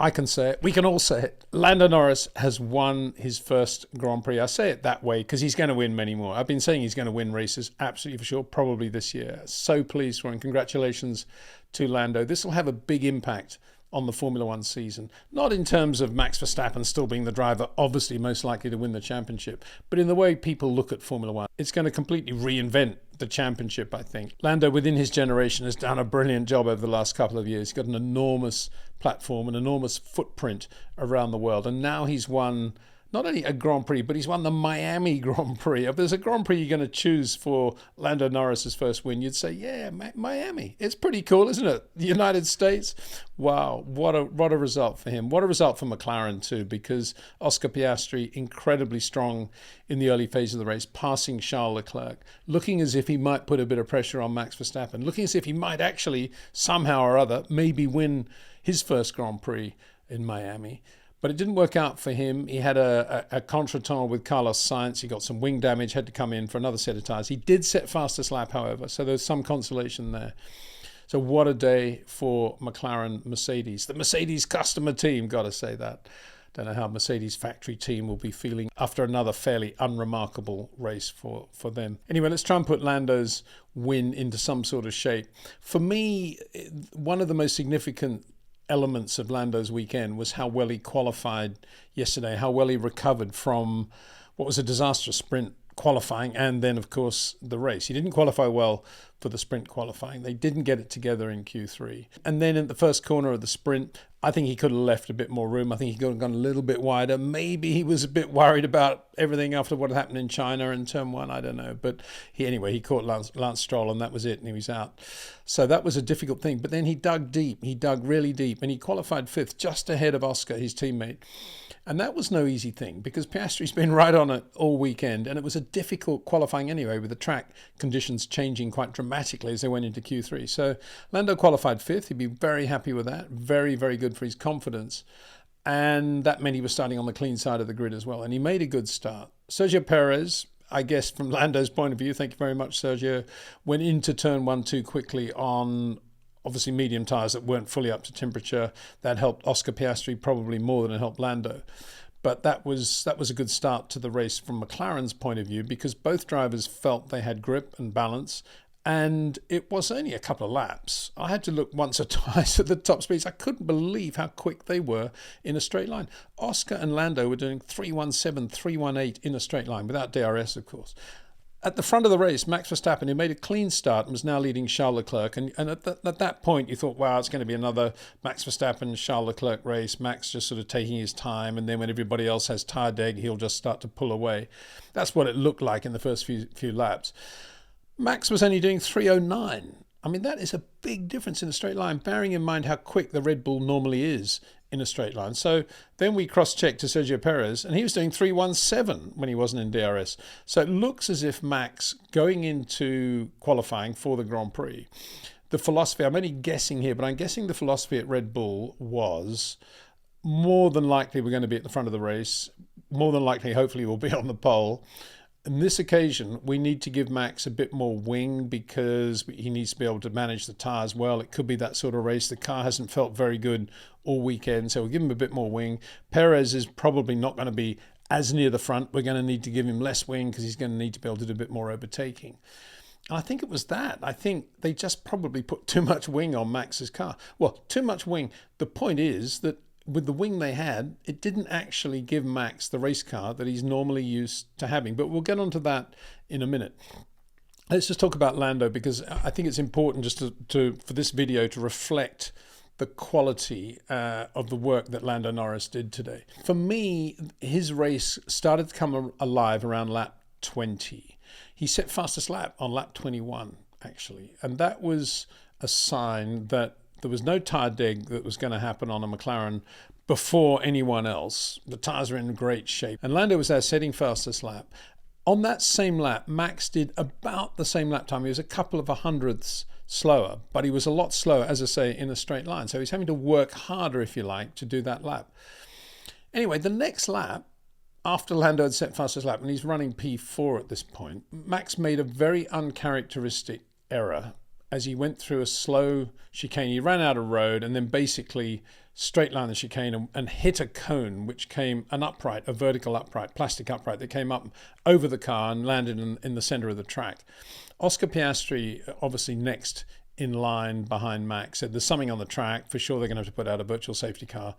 I can say it. We can all say it. Lando Norris has won his first Grand Prix. I say it that way because he's going to win many more. I've been saying he's going to win races, absolutely for sure, probably this year. So pleased for him. Congratulations to Lando. This will have a big impact on the Formula One season. Not in terms of Max Verstappen still being the driver, obviously most likely to win the championship, but in the way people look at Formula One. It's going to completely reinvent the championship, I think. Lando, within his generation, has done a brilliant job over the last couple of years. He's got an enormous platform, an enormous footprint around the world, and now he's won not only a Grand Prix, but he's won the Miami Grand Prix. If there's a Grand Prix you're going to choose for Lando Norris's first win, you'd say, yeah, Miami. It's pretty cool, isn't it? The United States. Wow, what a result for him. What a result for McLaren too, because Oscar Piastri, incredibly strong in the early phase of the race, passing Charles Leclerc, looking as if he might put a bit of pressure on Max Verstappen, looking as if he might actually, somehow or other, maybe win his first Grand Prix in Miami. But it didn't work out for him. He had a contretemps with Carlos Sainz. He got some wing damage, had to come in for another set of tyres. He did set fastest lap, however, so there's some consolation there. So what a day for McLaren-Mercedes. The Mercedes customer team, got to say that. Don't know how Mercedes factory team will be feeling after another fairly unremarkable race for them. Anyway, let's try and put Lando's win into some sort of shape. For me, one of the most significant elements of Lando's weekend was how well he qualified yesterday, how well he recovered from what was a disastrous sprint qualifying and then, of course, the race. He didn't qualify well for the sprint qualifying. They didn't get it together in Q3. And then in the first corner of the sprint, I think he could have left a bit more room. I think he could have gone a little bit wider. Maybe he was a bit worried about everything after what had happened in China in turn one. I don't know. But he caught Lance Stroll and that was it, and he was out. So that was a difficult thing. But then he dug deep. He dug really deep, and he qualified fifth, just ahead of Oscar, his teammate. And that was no easy thing because Piastri's been right on it all weekend, and it was a difficult qualifying anyway, with the track conditions changing quite dramatically as they went into Q3. So Lando qualified fifth. He'd be very happy with that. Very, very good for his confidence. And that meant he was starting on the clean side of the grid as well. And he made a good start. Sergio Perez, I guess from Lando's point of view, thank you very much, Sergio, went into turn 1 too quickly on obviously medium tyres that weren't fully up to temperature. That helped Oscar Piastri probably more than it helped Lando. But that was a good start to the race from McLaren's point of view, because both drivers felt they had grip and balance. And it was only a couple of laps. I had to look once or twice at the top speeds. I couldn't believe how quick they were in a straight line. Oscar and Lando were doing 3:17, 3:18 in a straight line, without DRS, of course. At the front of the race, Max Verstappen, who made a clean start and was now leading Charles Leclerc. And at that point, you thought, wow, it's going to be another Max Verstappen, Charles Leclerc race. Max just sort of taking his time. And then when everybody else has tire deg, he'll just start to pull away. That's what it looked like in the first few laps. Max was only doing 3:09. I mean, that is a big difference in a straight line, bearing in mind how quick the Red Bull normally is in a straight line. So then we cross-checked to Sergio Perez, and he was doing 3:17 when he wasn't in DRS. So it looks as if Max, going into qualifying for the Grand Prix, the philosophy, I'm only guessing here, but I'm guessing the philosophy at Red Bull was more than likely we're going to be at the front of the race, more than likely, hopefully, we'll be on the pole. On this occasion, we need to give Max a bit more wing because he needs to be able to manage the tyres well. It could be that sort of race. The car hasn't felt very good all weekend, so we'll give him a bit more wing. Perez is probably not going to be as near the front. We're going to need to give him less wing because he's going to need to be able to do a bit more overtaking. And I think it was that. I think they just probably put too much wing on Max's car. Well, too much wing. The point is that with the wing they had, it didn't actually give Max the race car that he's normally used to having. But we'll get onto that in a minute. Let's just talk about Lando, because I think it's important just for this video to reflect the quality of the work that Lando Norris did today. For me, his race started to come alive around lap 20. He set fastest lap on lap 21, actually. And that was a sign that there was no tyre deg that was going to happen on a McLaren before anyone else. The tyres are in great shape. And Lando was there setting fastest lap. On that same lap, Max did about the same lap time. He was a couple of hundredths slower, but he was a lot slower, as I say, in a straight line. So he's having to work harder, if you like, to do that lap. Anyway, the next lap, after Lando had set fastest lap, and he's running P4 at this point, Max made a very uncharacteristic error as he went through a slow chicane. He ran out of road and then basically straight line the chicane and hit a cone, which came an upright, a vertical upright, plastic upright that came up over the car and landed in the center of the track. Oscar Piastri, obviously next in line behind Max, said there's something on the track, for sure they're going to have to put out a virtual safety car.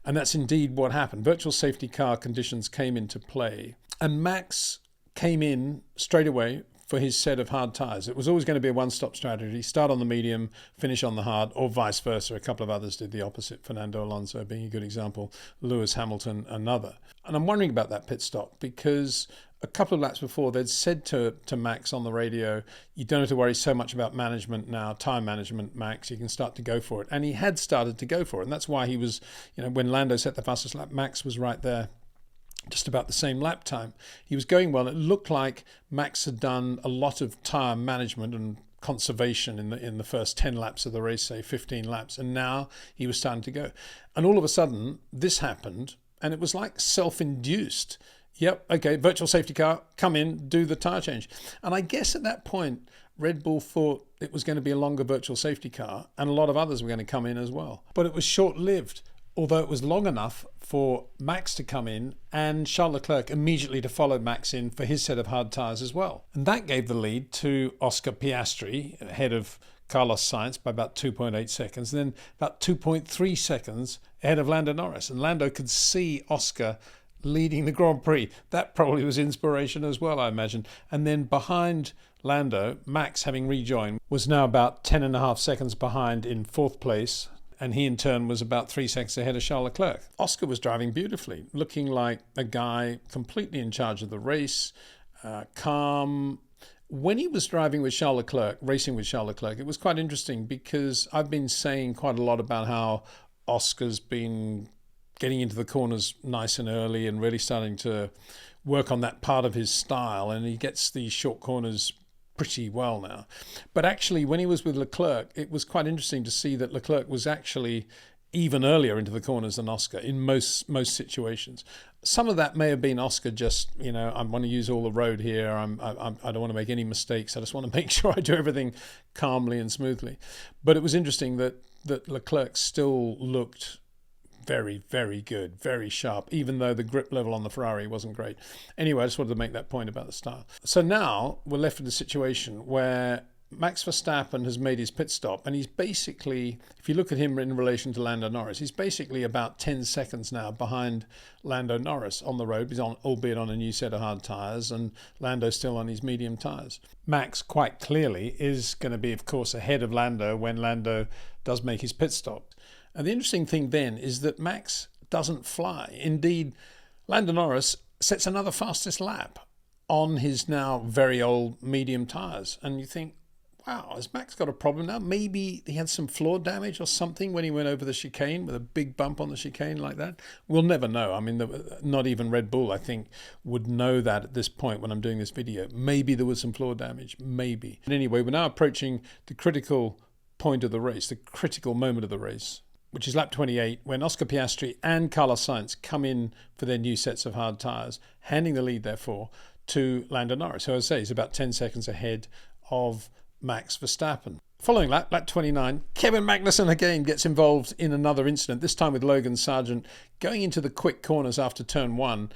And that's indeed what happened. Virtual safety car conditions came into play, and Max came in straight away for his set of hard tyres. It was always going to be a one-stop strategy, start on the medium, finish on the hard, or vice versa. A couple of others did the opposite, Fernando Alonso being a good example, Lewis Hamilton another. And I'm wondering about that pit stop, because a couple of laps before they'd said to Max on the radio, you don't have to worry so much about management now, time management, Max, you can start to go for it. And he had started to go for it, and that's why he was, when Lando set the fastest lap, Max was right there, just about the same lap time. He was going well. It looked like Max had done a lot of tyre management and conservation in the first 10 laps of the race, say 15 laps, and now he was starting to go. And all of a sudden, this happened, and it was like self-induced. Yep, okay, virtual safety car, come in, do the tyre change. And I guess at that point, Red Bull thought it was going to be a longer virtual safety car, and a lot of others were going to come in as well. But it was short-lived, although it was long enough for Max to come in and Charles Leclerc immediately to follow Max in for his set of hard tyres as well. And that gave the lead to Oscar Piastri, ahead of Carlos Sainz by about 2.8 seconds, and then about 2.3 seconds ahead of Lando Norris. And Lando could see Oscar leading the Grand Prix. That probably was inspiration as well, I imagine. And then behind Lando, Max, having rejoined, was now about 10.5 seconds behind in fourth place, and he in turn was about 3 seconds ahead of Charles Leclerc. Oscar was driving beautifully, looking like a guy completely in charge of the race, calm. When he was driving with Charles Leclerc, racing with Charles Leclerc, it was quite interesting, because I've been saying quite a lot about how Oscar's been getting into the corners nice and early and really starting to work on that part of his style, and he gets these short corners pretty well now. But actually, when he was with Leclerc, it was quite interesting to see that Leclerc was actually even earlier into the corners than Oscar in most situations. Some of that may have been Oscar just, I want to use all the road here. I don't want to make any mistakes. I just want to make sure I do everything calmly and smoothly. But it was interesting that Leclerc still looked very, very good, very sharp, even though the grip level on the Ferrari wasn't great. Anyway, I just wanted to make that point about the style. So now we're left with a situation where Max Verstappen has made his pit stop, and he's basically, if you look at him in relation to Lando Norris, he's basically about 10 seconds now behind Lando Norris on the road. He's on, albeit on a new set of hard tyres, and Lando's still on his medium tyres. Max quite clearly is going to be, of course, ahead of Lando when Lando does make his pit stop. And the interesting thing then is that Max doesn't fly. Indeed, Lando Norris sets another fastest lap on his now very old medium tyres. And you think, wow, has Max got a problem now? Maybe he had some floor damage or something when he went over the chicane with a big bump on the chicane like that. We'll never know. I mean, not even Red Bull, I think, would know that at this point when I'm doing this video. Maybe there was some floor damage, maybe. But anyway, we're now approaching the critical point of the race, the critical moment of the race, which is lap 28, when Oscar Piastri and Carlos Sainz come in for their new sets of hard tyres, handing the lead, therefore, to Lando Norris, who, as I say, is about 10 seconds ahead of Max Verstappen. Following lap 29, Kevin Magnussen again gets involved in another incident, this time with Logan Sargent, going into the quick corners after turn one.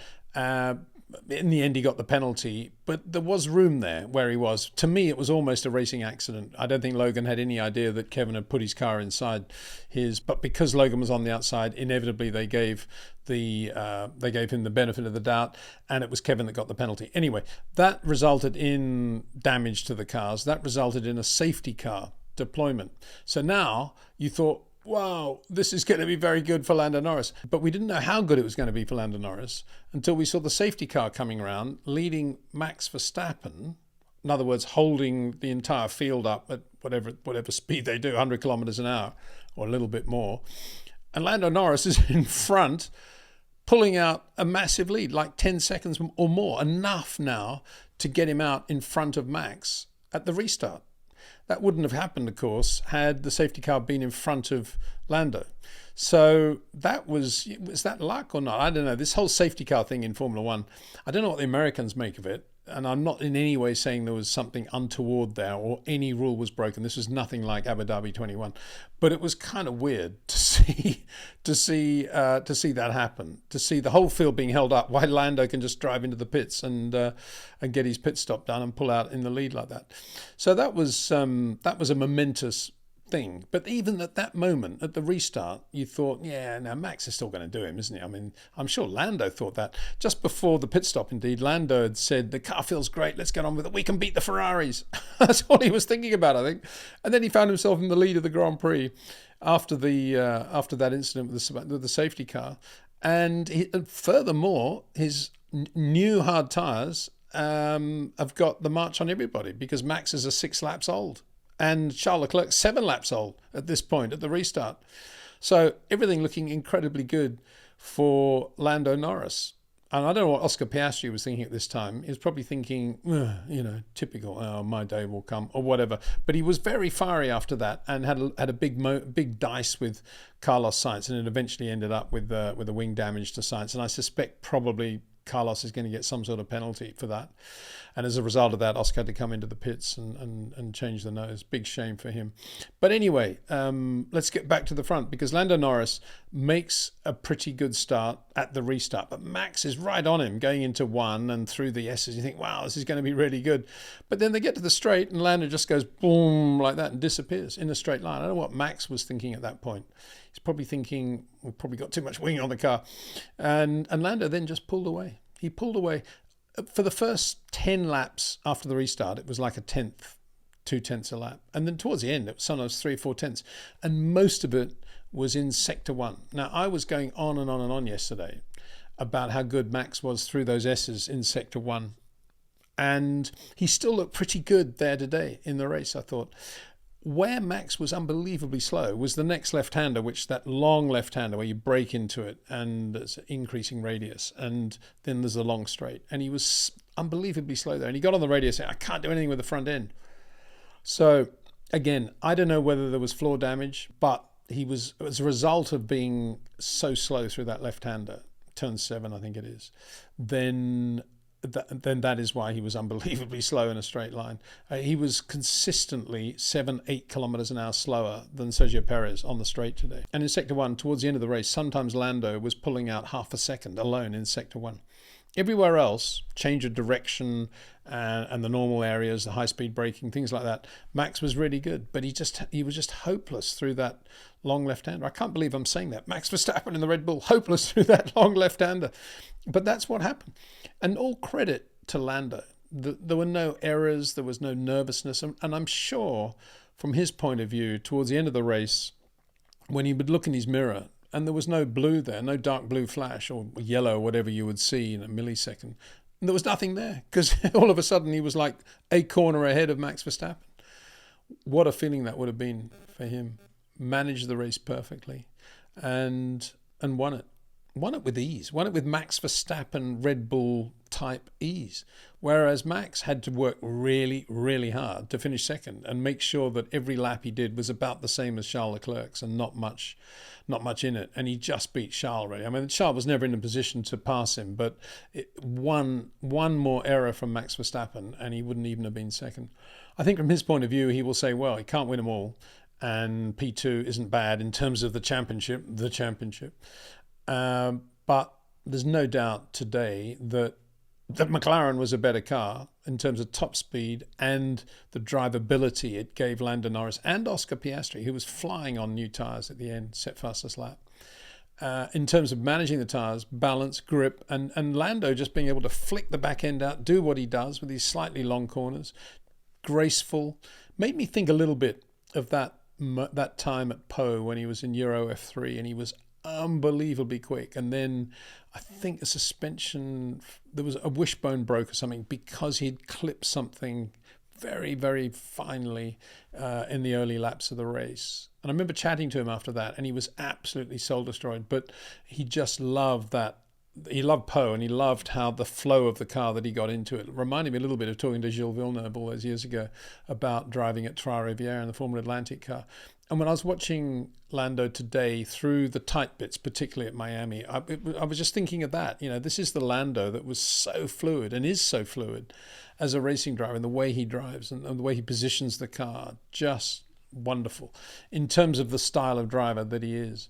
In the end, he got the penalty, but there was room there where he was. To me, it was almost a racing accident. I don't think Logan had any idea that Kevin had put his car inside his, but because Logan was on the outside, inevitably they gave him the benefit of the doubt, and it was Kevin that got the penalty. Anyway, that resulted in damage to the cars. That resulted in a safety car deployment. So now you thought, wow, this is going to be very good for Lando Norris. But we didn't know how good it was going to be for Lando Norris until we saw the safety car coming around, leading Max Verstappen, in other words, holding the entire field up at whatever speed they do, 100 kilometers an hour or a little bit more. And Lando Norris is in front, pulling out a massive lead, like 10 seconds or more, enough now to get him out in front of Max at the restart. That wouldn't have happened, of course, had the safety car been in front of Lando. So was that luck or not? I don't know. This whole safety car thing in Formula One, I don't know what the Americans make of it. and I'm not in any way saying there was something untoward there or any rule was broken. This was nothing like Abu Dhabi 21, but it was kind of weird to see that happen. To see the whole field being held up while Lando can just drive into the pits and get his pit stop done and pull out in the lead like that. So that was a momentous thing. But even at that moment, at the restart, you thought, yeah, now Max is still going to do him, isn't he? I mean, I'm sure Lando thought that. Just before the pit stop, indeed, Lando had said, the car feels great, let's get on with it, we can beat the Ferraris. That's all he was thinking about, I think. And then he found himself in the lead of the Grand Prix after that incident with the safety car. And furthermore, his new hard tyres have got the march on everybody because Max is 6 laps old. And Charles Leclerc 7 laps old at this point at the restart. So everything looking incredibly good for Lando Norris. And I don't know what Oscar Piastri was thinking at this time. He was probably thinking, typical, my day will come or whatever. But he was very fiery after that and had a big dice with Carlos Sainz, and it eventually ended up with a wing damage to Sainz. And I suspect probably Carlos is going to get some sort of penalty for that. And as a result of that, Oscar had to come into the pits and change the nose. Big shame for him. But anyway, let's get back to the front because Lando Norris makes a pretty good start at the restart. But Max is right on him going into 1 and through the S's. You think, wow, this is going to be really good. But then they get to the straight and Lando just goes boom like that and disappears in a straight line. I don't know what Max was thinking at that point. He's probably thinking, we've probably got too much wing on the car. And Lando then just pulled away. He pulled away. For the first 10 laps after the restart, it was like 2/10 a lap. And then towards the end, it was sometimes 3 or 4 tenths. And most of it was in Sector 1. Now, I was going on and on and on yesterday about how good Max was through those S's in Sector 1. And he still looked pretty good there today in the race, I thought. Where Max was unbelievably slow was the next left-hander, that long left-hander where you break into it and it's increasing radius, and then there's a long straight. And he was unbelievably slow there. And he got on the radio saying, I can't do anything with the front end. So, again, I don't know whether there was floor damage, but he was, as a result of being so slow through that left-hander, turn 7, I think it is, then that is why he was unbelievably slow in a straight line. He was consistently 7-8 kilometers an hour slower than Sergio Perez on the straight today. And in Sector 1, towards the end of the race, sometimes Lando was pulling out half a second alone in Sector 1. Everywhere else, change of direction and the normal areas, the high-speed braking, things like that, Max was really good. But he was just hopeless through that long left-hander. I can't believe I'm saying that. Max Verstappen in the Red Bull, hopeless through that long left-hander. But that's what happened. And all credit to Lando. There were no errors, there was no nervousness. And I'm sure, from his point of view, towards the end of the race, when he would look in his mirror, and there was no blue there, no dark blue flash or yellow, whatever you would see in a millisecond. And there was nothing there because all of a sudden he was like a corner ahead of Max Verstappen. What a feeling that would have been for him. Managed the race perfectly and won it. Won it with ease. Won it with Max Verstappen Red Bull type ease. Whereas Max had to work really, really hard to finish second and make sure that every lap he did was about the same as Charles Leclerc's and not much in it. And he just beat Charles really. I mean, Charles was never in a position to pass him, but one more error from Max Verstappen and he wouldn't even have been second. I think from his point of view, he will say, well, he can't win them all. And P2 isn't bad in terms of the championship. But there's no doubt today that McLaren was a better car in terms of top speed and the drivability it gave Lando Norris and Oscar Piastri, who was flying on new tyres at the end, set fastest lap. In terms of managing the tyres, balance, grip, and Lando just being able to flick the back end out, do what he does with these slightly long corners, graceful. Made me think a little bit of that time at Po when he was in Euro F3 and he was unbelievably quick. And then I think a suspension, there was a wishbone broke or something because he'd clipped something very, very finely in the early laps of the race. And I remember chatting to him after that and he was absolutely soul destroyed, but he just loved that he loved Poe, and he loved how the flow of the car that he got into it reminded me a little bit of talking to Gilles Villeneuve all those years ago about driving at Trois Rivières in the Formula Atlantic car. And when I was watching Lando today through the tight bits, particularly at Miami, I was just thinking of that. This is the Lando that was so fluid and is so fluid as a racing driver, and the way he drives and the way he positions the car, just wonderful in terms of the style of driver that he is.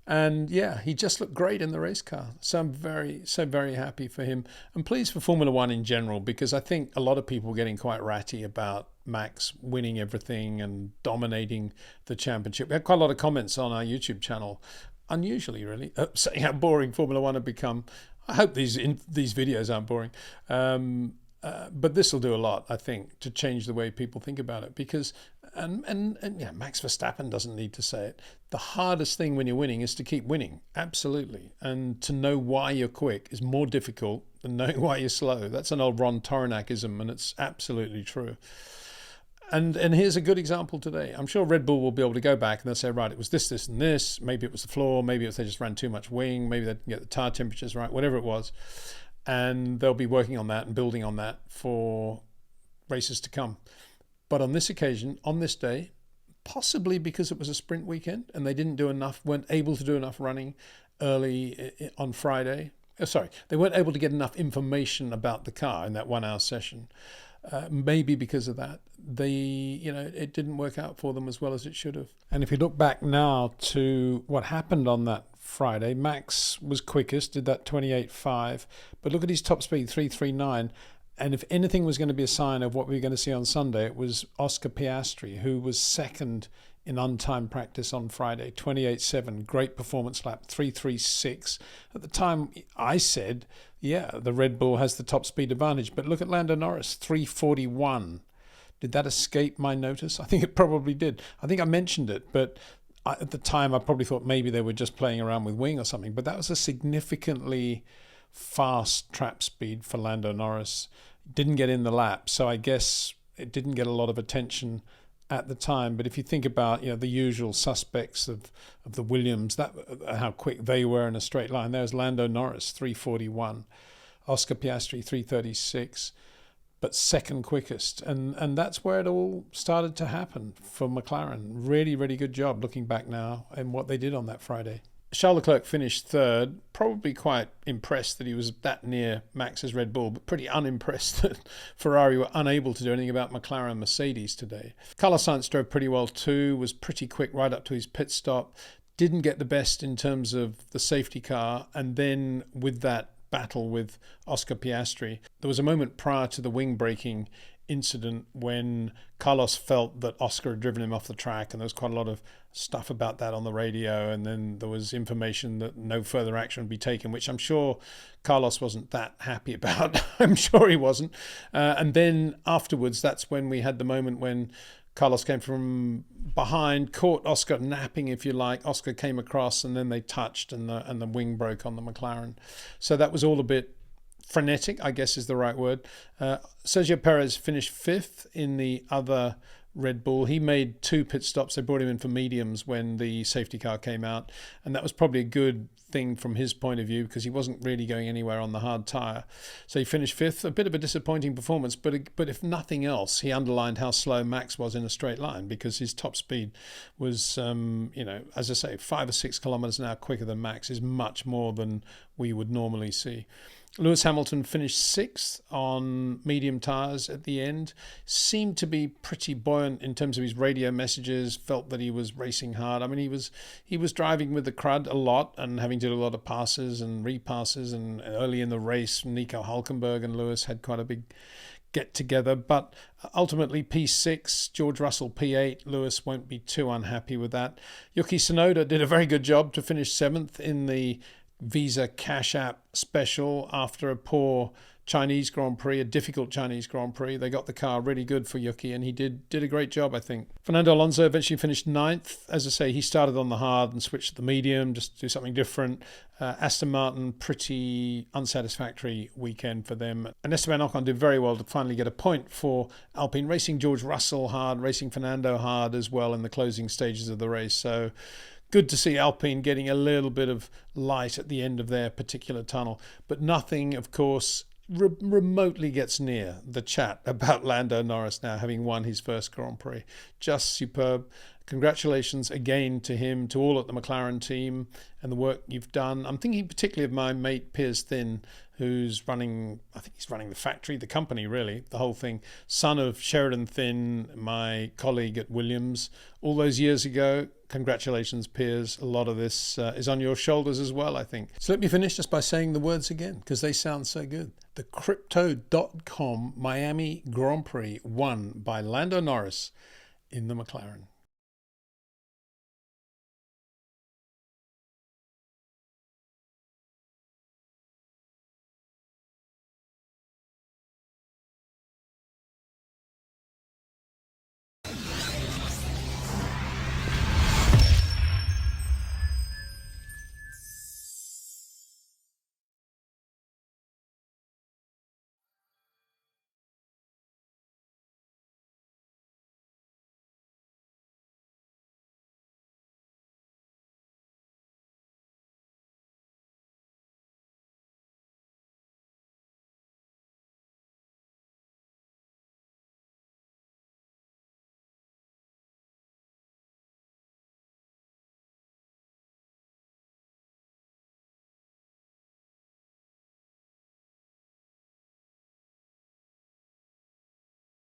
And yeah, he just looked great in the race car. So I'm very happy for him, and pleased for Formula One in general, because I think a lot of people were getting quite ratty about Max winning everything and dominating the championship. We had quite a lot of comments on our YouTube channel, unusually really, saying how boring Formula One had become. I hope these videos aren't boring. But this will do a lot, I think, to change the way people think about it. Because, and yeah, Max Verstappen doesn't need to say it. The hardest thing when you're winning is to keep winning, absolutely. And to know why you're quick is more difficult than knowing why you're slow. That's an old Ron Torrenakism, and it's absolutely true. And here's a good example today. I'm sure Red Bull will be able to go back and they'll say, right, it was this, and this. Maybe it was the floor. Maybe it was they just ran too much wing. Maybe they didn't get the tire temperatures right, whatever it was. And they'll be working on that and building on that for races to come. But on this occasion, on this day, possibly because it was a sprint weekend and they weren't able to do enough running early on Friday. They weren't able to get enough information about the car in that 1 hour session. Maybe because of that, it didn't work out for them as well as it should have. And if you look back now to what happened on that Friday, Max was quickest, did that 28.5, but look at his top speed, 3.39. And if anything was going to be a sign of what we were going to see on Sunday, it was Oscar Piastri, who was second in untimed practice on Friday, 28.7, great performance lap, 3.36. At the time, I said, yeah, the Red Bull has the top speed advantage, but look at Lando Norris, 3.41. Did that escape my notice? I think it probably did. I think I mentioned it, but at the time, I probably thought maybe they were just playing around with wing or something, but that was a significantly fast trap speed for Lando Norris. Didn't get in the lap, so I guess it didn't get a lot of attention at the time. But if you think about the usual suspects of the Williams, that how quick they were in a straight line, there's Lando Norris 3.41, Oscar Piastri 3.36, but second quickest, and that's where it all started to happen for McLaren. Really, really good job looking back now and what they did on that Friday. Charles Leclerc finished third, probably quite impressed that he was that near Max's Red Bull, but pretty unimpressed that Ferrari were unable to do anything about McLaren-Mercedes today. Carlos Sainz drove pretty well too, was pretty quick right up to his pit stop, didn't get the best in terms of the safety car, and then with that battle with Oscar Piastri, there was a moment prior to the wing braking incident when Carlos felt that Oscar had driven him off the track, and there was quite a lot of stuff about that on the radio, and then there was information that no further action would be taken, which I'm sure Carlos wasn't that happy about. I'm sure he wasn't. And then afterwards, that's when we had the moment when Carlos came from behind, caught Oscar napping, if you like. Oscar came across, and then they touched, and the wing broke on the McLaren. So that was all a bit frenetic, I guess is the right word. Sergio Perez finished fifth in the other Red Bull. He made 2 pit stops. They brought him in for mediums when the safety car came out, and that was probably a good thing from his point of view because he wasn't really going anywhere on the hard tyre. So he finished fifth. A bit of a disappointing performance, but if nothing else, he underlined how slow Max was in a straight line, because his top speed was, as I say, 5 or 6 kilometres an hour quicker than Max is much more than we would normally see. Lewis Hamilton finished 6th on medium tyres at the end. Seemed to be pretty buoyant in terms of his radio messages, felt that he was racing hard. I mean, he was driving with the crud a lot and having to do a lot of passes and repasses, and early in the race, Nico Hülkenberg and Lewis had quite a big get together, but ultimately P6, George Russell P8. Lewis won't be too unhappy with that. Yuki Tsunoda did a very good job to finish 7th in the Visa Cash App special after a poor Chinese Grand Prix, a difficult Chinese Grand Prix. They got the car really good for Yuki, and he did a great job, I think. Fernando Alonso eventually finished 9th. As I say, he started on the hard and switched to the medium just to do something different. Aston Martin, pretty unsatisfactory weekend for them. And Esteban Ocon did very well to finally get a point for Alpine, racing George Russell hard, racing Fernando hard as well in the closing stages of the race. So Good to see Alpine getting a little bit of light at the end of their particular tunnel, but nothing, of course, remotely gets near the chat about Lando Norris now having won his first Grand Prix. Just superb. Congratulations again to him, to all at the McLaren team and the work you've done. I'm thinking particularly of my mate Piers Thin, who's running, I think he's running the factory, the company really, the whole thing. Son of Sheridan Thin, my colleague at Williams all those years ago. Congratulations, Piers. A lot of this is on your shoulders as well, I think. So let me finish just by saying the words again, because they sound so good. The Crypto.com Miami Grand Prix won by Lando Norris in the McLaren.